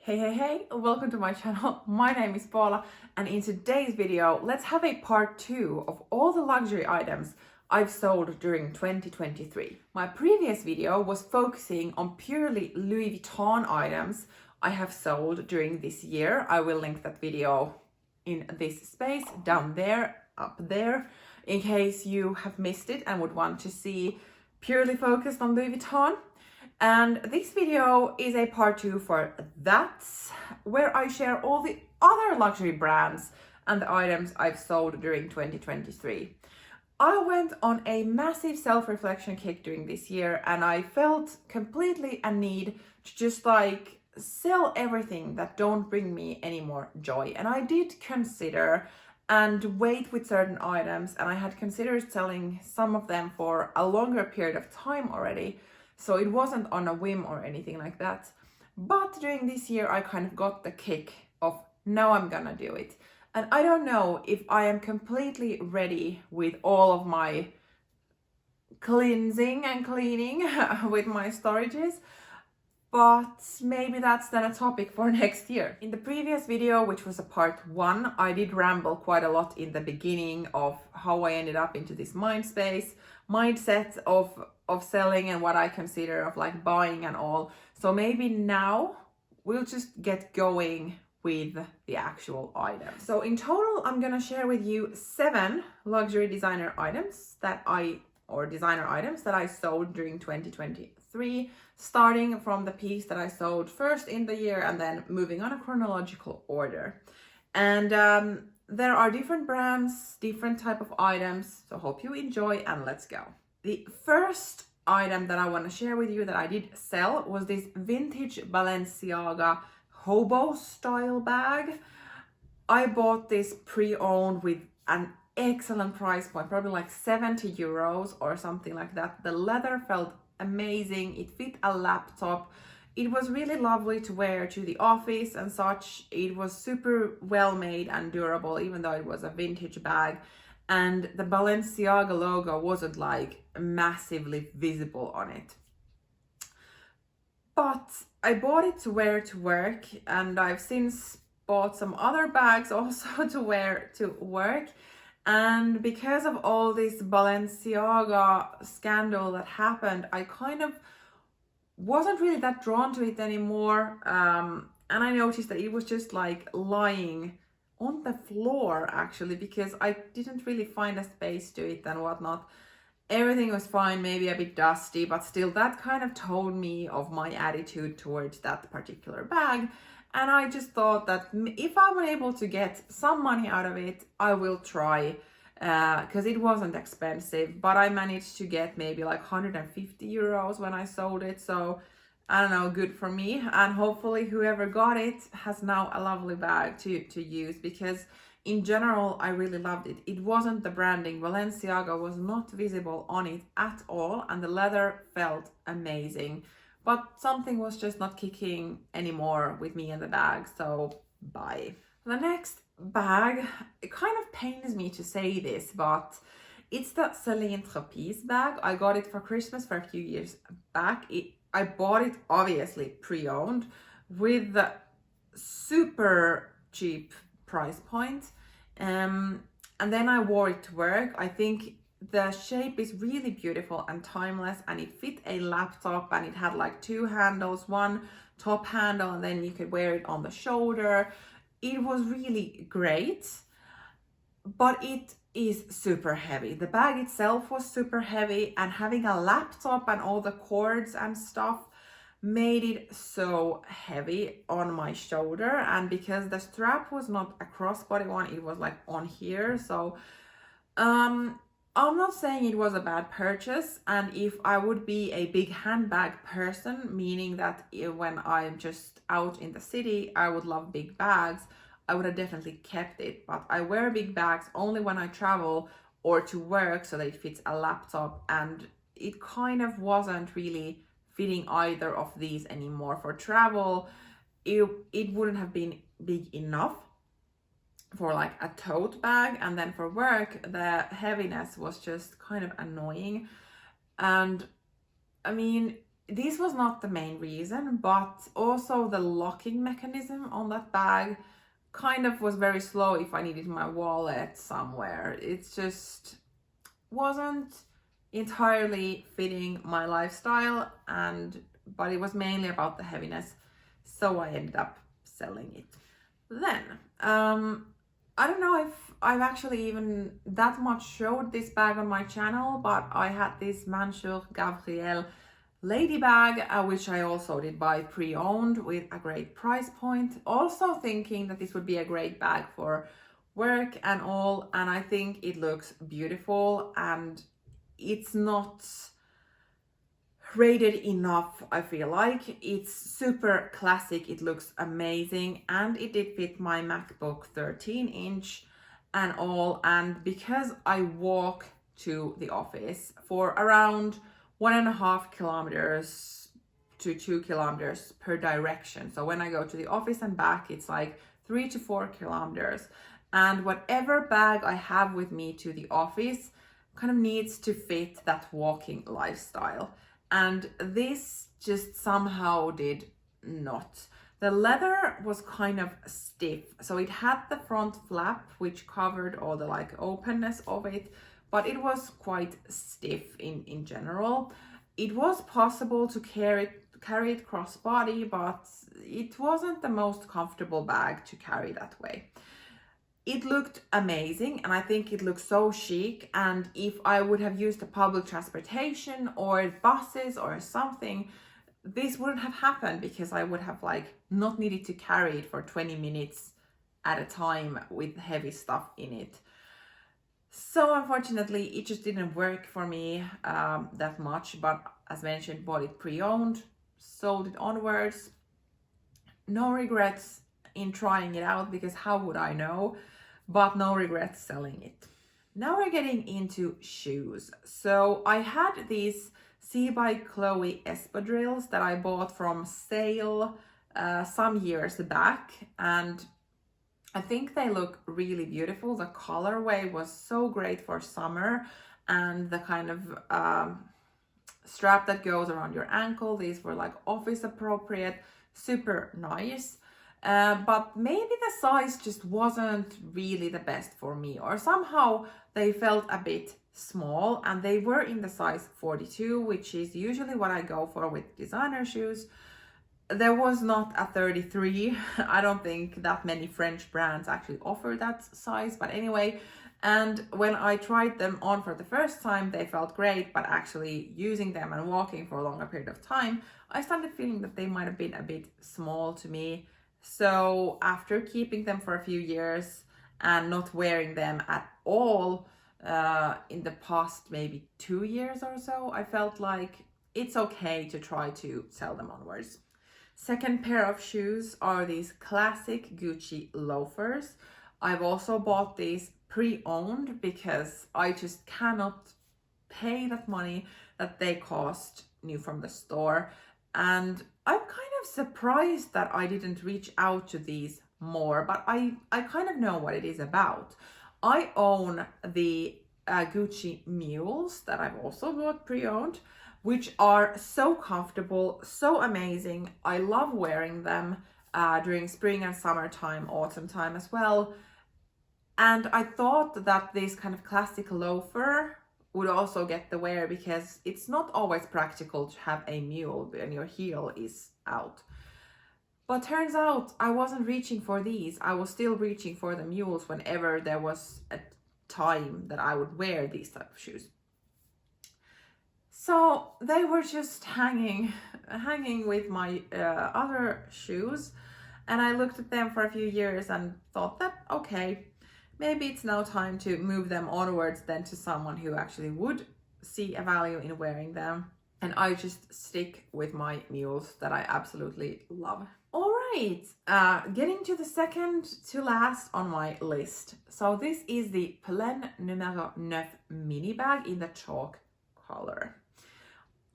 Hey, welcome to my channel. My name is Paula, and in today's video, let's have a part 2 of all the luxury items I've sold during 2023. My previous video was focusing on purely Louis Vuitton items I have sold during this year. I will link that video in this space down there, up there, in case you have missed it and would want to see purely focused on Louis Vuitton. And this video is a part 2 for that, where I share all the other luxury brands and the items I've sold during 2023. I went on a massive self-reflection kick during this year, and I felt completely a need to just sell everything that don't bring me any more joy. And I did consider and wait with certain items, and I had considered selling some of them for a longer period of time already. So it wasn't on a whim or anything like that. But during this year, I kind of got the kick of now I'm gonna do it. And I don't know if I am completely ready with all of my cleansing and cleaning with my storages, but maybe that's then a topic for next year. In the previous video, which was a part 1, I did ramble quite a lot in the beginning of how I ended up into this mindset of selling and what I consider of buying and all. So maybe now we'll just get going with the actual items. So in total, I'm gonna share with you 7 luxury designer items that I sold during 2023, starting from the piece that I sold first in the year and then moving on a chronological order. And there are different brands, different type of items, so hope you enjoy, and let's go. The first item that I want to share with you that I did sell was this vintage Balenciaga Hobo style bag. I bought this pre-owned with an excellent price point, probably like 70 euros or something like that. The leather felt amazing. It fit a laptop. It was really lovely to wear to the office and such. It was super well made and durable, even though it was a vintage bag. And the Balenciaga logo wasn't massively visible on it. But I bought it to wear to work, and I've since bought some other bags also to wear to work. And because of all this Balenciaga scandal that happened, I kind of wasn't really that drawn to it anymore. And I noticed that it was just lying on the floor actually, because I didn't really find a space to it and whatnot. Everything was fine, maybe a bit dusty, but still that kind of told me of my attitude towards that particular bag. And I just thought that if I'm able to get some money out of it, I will try, because it wasn't expensive, but I managed to get maybe 150 euros when I sold it. So I don't know, good for me. And hopefully whoever got it has now a lovely bag to use, because in general, I really loved it. It wasn't the branding. Balenciaga was not visible on it at all, and the leather felt amazing. But something was just not kicking anymore with me in the bag, so bye. The next bag, it kind of pains me to say this, but it's the Celine Trapas bag. I got it for Christmas for a few years back. I bought it obviously pre-owned with the super cheap price point. And then I wore it to work. I think the shape is really beautiful and timeless, and it fit a laptop, and it had 2 handles, one top handle, and then you could wear it on the shoulder. It was really great, but it is super heavy. The bag itself was super heavy, and having a laptop and all the cords and stuff made it so heavy on my shoulder. And because the strap was not a crossbody one, it was on here. So I'm not saying it was a bad purchase, and if I would be a big handbag person, meaning that when I'm just out in the city, I would love big bags, I would have definitely kept it. But I wear big bags only when I travel or to work, so that it fits a laptop, and it kind of wasn't really fitting either of these anymore. For travel, it wouldn't have been big enough for a tote bag, and then for work the heaviness was just kind of annoying. And I mean, this was not the main reason, but also the locking mechanism on that bag kind of was very slow if I needed my wallet somewhere. It just wasn't entirely fitting my lifestyle, but it was mainly about the heaviness, so I ended up selling it. Then I don't know if I've actually even that much showed this bag on my channel, but I had this Mansour Gabriel Lady Bag, which I also did buy pre-owned with a great price point, also thinking that this would be a great bag for work and all, and I think it looks beautiful, and it's not rated enough. I feel like it's super classic, it looks amazing, and it did fit my MacBook 13-inch and all. And because I walk to the office for around 1.5 kilometers to 2 kilometers per direction, so when I go to the office and back, it's like 3 to 4 kilometers, and whatever bag I have with me to the office kind of needs to fit that walking lifestyle. And this just somehow did not. The leather was kind of stiff, so it had the front flap which covered all the like openness of it, but it was quite stiff in general. It was possible to carry it crossbody, but it wasn't the most comfortable bag to carry that way. It looked amazing, and I think it looks so chic, and if I would have used the public transportation or buses or something, this wouldn't have happened, because I would have like not needed to carry it for 20 minutes at a time with heavy stuff in it. So unfortunately it just didn't work for me that much, but as mentioned, bought it pre-owned, sold it onwards. No regrets in trying it out, because how would I know? But no regrets selling it. Now we're getting into shoes. So I had these C by Chloe Espadrilles that I bought from sale some years back, and I think they look really beautiful. The colorway was so great for summer, and the kind of strap that goes around your ankle, these were like office appropriate, super nice. But maybe the size just wasn't really the best for me, or somehow they felt a bit small, and they were in the size 42, which is usually what I go for with designer shoes. There was not a 33. I don't think that many French brands actually offer that size, but anyway. And when I tried them on for the first time, they felt great, but actually using them and walking for a longer period of time, I started feeling that they might have been a bit small to me. So after keeping them for a few years and not wearing them at all in the past maybe 2 years or so, I felt like it's okay to try to sell them onwards. Second pair of shoes are these classic Gucci loafers. I've also bought these pre-owned because I just cannot pay that money that they cost new from the store. And I'm kind of surprised that I didn't reach out to these more, but I kind of know what it is about. I own the Gucci mules that I've also bought pre-owned, which are so comfortable, so amazing. I love wearing them during spring and summertime, autumn time as well. And I thought that this kind of classic loafer would also get the wear, because it's not always practical to have a mule when your heel is out. But turns out I wasn't reaching for these. I was still reaching for the mules whenever there was a time that I would wear these type of shoes. So they were just hanging with my other shoes, and I looked at them for a few years and thought that, okay, maybe it's now time to move them onwards then to someone who actually would see a value in wearing them. And I just stick with my mules that I absolutely love. All right, getting to the second to last on my list. So this is the Polène numero 9 mini bag in the chalk color.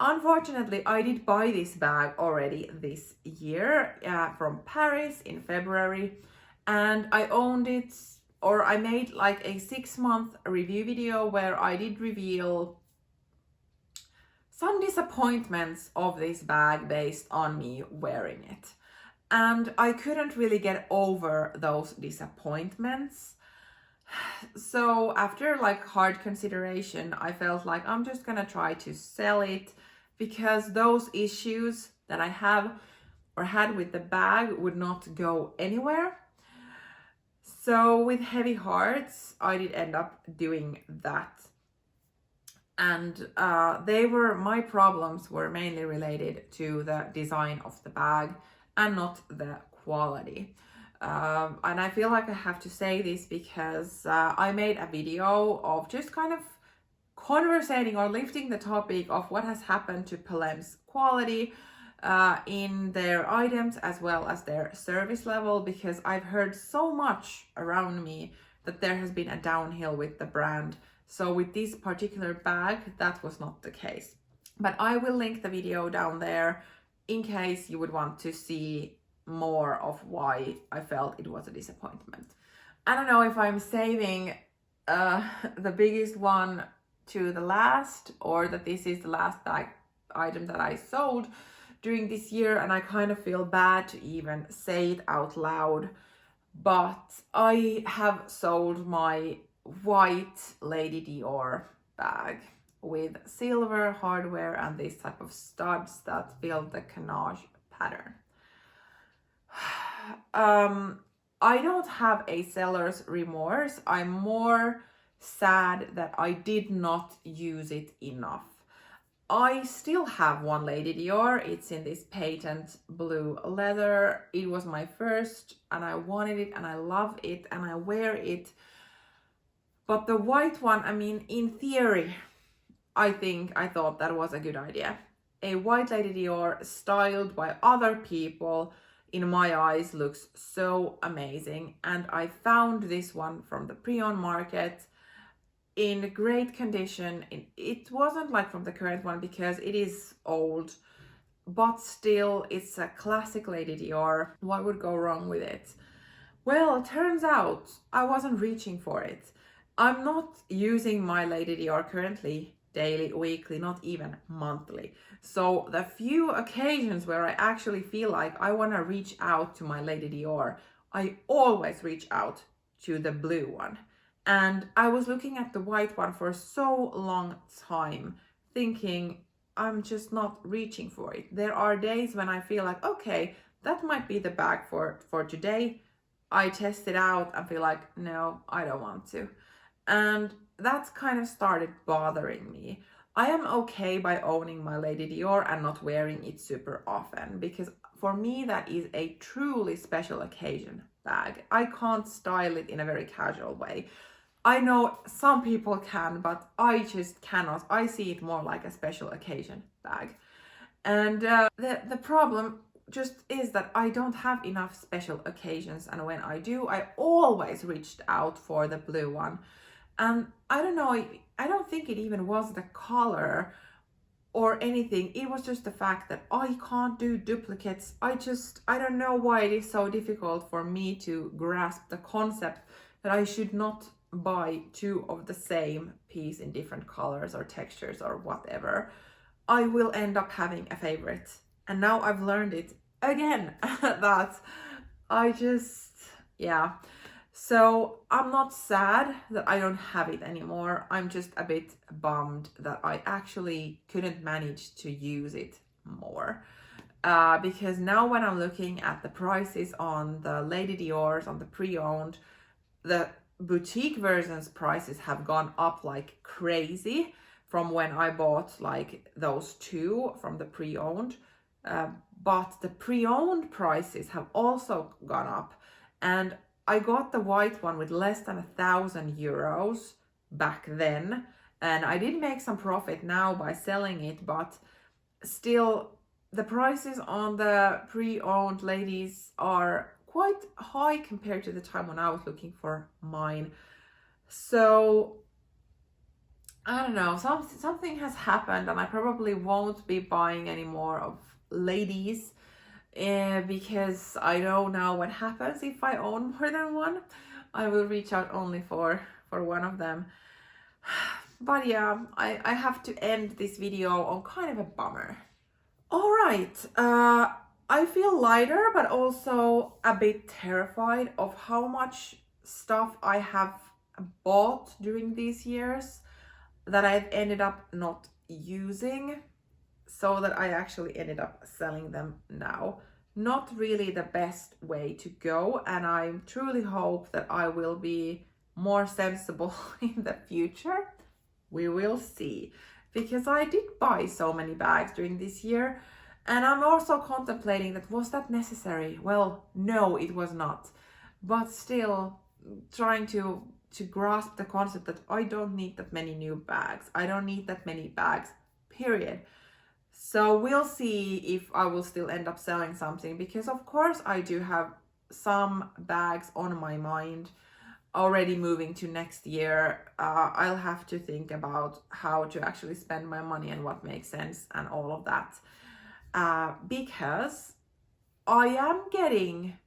Unfortunately, I did buy this bag already this year from Paris in February, and I owned it, or I made like a 6-month review video where I did reveal some disappointments of this bag based on me wearing it. And I couldn't really get over those disappointments. So after like hard consideration, I felt like I'm just gonna try to sell it, because those issues that I have or had with the bag would not go anywhere. So with heavy hearts, I did end up doing that. And my problems were mainly related to the design of the bag and not the quality. And I feel like I have to say this because I made a video of just kind of conversating or lifting the topic of what has happened to Polène's quality in their items as well as their service level, because I've heard so much around me that there has been a downhill with the brand. So with this particular bag, that was not the case. But I will link the video down there in case you would want to see more of why I felt it was a disappointment. I don't know if I'm saving the biggest one to the last, or that this is the last bag item that I sold during this year, and I kind of feel bad to even say it out loud, but I have sold my white Lady Dior bag with silver hardware and this type of studs that build the canage pattern. I don't have a seller's remorse. I'm more sad that I did not use it enough. I still have one Lady Dior. It's in this patent blue leather. It was my first and I wanted it and I love it and I wear it. But the white one, I mean, in theory, I thought that was a good idea. A white Lady Dior styled by other people, in my eyes, looks so amazing. And I found this one from the pre-owned market in great condition. It wasn't like from the current one because it is old, but still it's a classic Lady Dior. What would go wrong with it? Well, it turns out I wasn't reaching for it. I'm not using my Lady Dior currently daily, weekly, not even monthly. So the few occasions where I actually feel like I want to reach out to my Lady Dior, I always reach out to the blue one. And I was looking at the white one for so long time, thinking I'm just not reaching for it. There are days when I feel like, okay, that might be the bag for today. I test it out and feel like, no, I don't want to. And that's kind of started bothering me. I am okay by owning my Lady Dior and not wearing it super often, because for me that is a truly special occasion bag. I can't style it in a very casual way. I know some people can, but I just cannot. I see it more like a special occasion bag. And the problem just is that I don't have enough special occasions, and when I do, I always reached out for the blue one. And I don't know, I don't think it even was the color or anything. It was just the fact that I can't do duplicates. I don't know why it is so difficult for me to grasp the concept that I should not buy two of the same piece in different colors or textures or whatever. I will end up having a favorite. And now I've learned it again that yeah. So I'm not sad that I don't have it anymore. I'm just a bit bummed that I actually couldn't manage to use it more. Because now when I'm looking at the prices on the Lady Dior's, on the pre-owned, the boutique versions prices have gone up like crazy from when I bought like those two from the pre-owned. But the pre-owned prices have also gone up. And I got the white one with less than 1,000 euros back then, and I did make some profit now by selling it, but still the prices on the pre-owned ladies are quite high compared to the time when I was looking for mine. So I don't know, something has happened, and I probably won't be buying any more of ladies. Because I know now what happens if I own more than one. I will reach out only for one of them. But yeah, I have to end this video on kind of a bummer. All right, I feel lighter, but also a bit terrified of how much stuff I have bought during these years that I've ended up not using, so that I actually ended up selling them now. Not really the best way to go, and I truly hope that I will be more sensible in the future. We will see, because I did buy so many bags during this year, and I'm also contemplating that was that necessary? Well, no, it was not, but still trying to grasp the concept that I don't need that many new bags. I don't need that many bags, period. So we'll see if I will still end up selling something, because of course I do have some bags on my mind already moving to next year. I'll have to think about how to actually spend my money and what makes sense and all of that. Because I am getting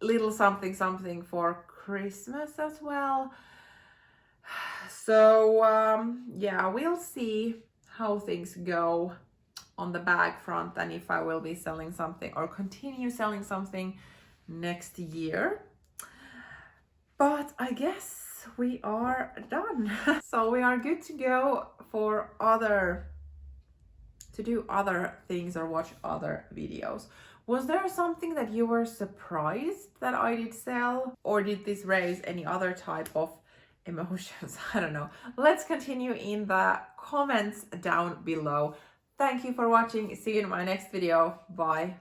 little something for Christmas as well. So yeah, we'll see how things go on the bag front and if I will be selling something or continue selling something next year. But I guess we are done. So we are good to go for to do other things or watch other videos. Was there something that you were surprised that I did sell, or did this raise any other type of emotions? I don't know. Let's continue in the comments down below. Thank you for watching. See you in my next video. Bye.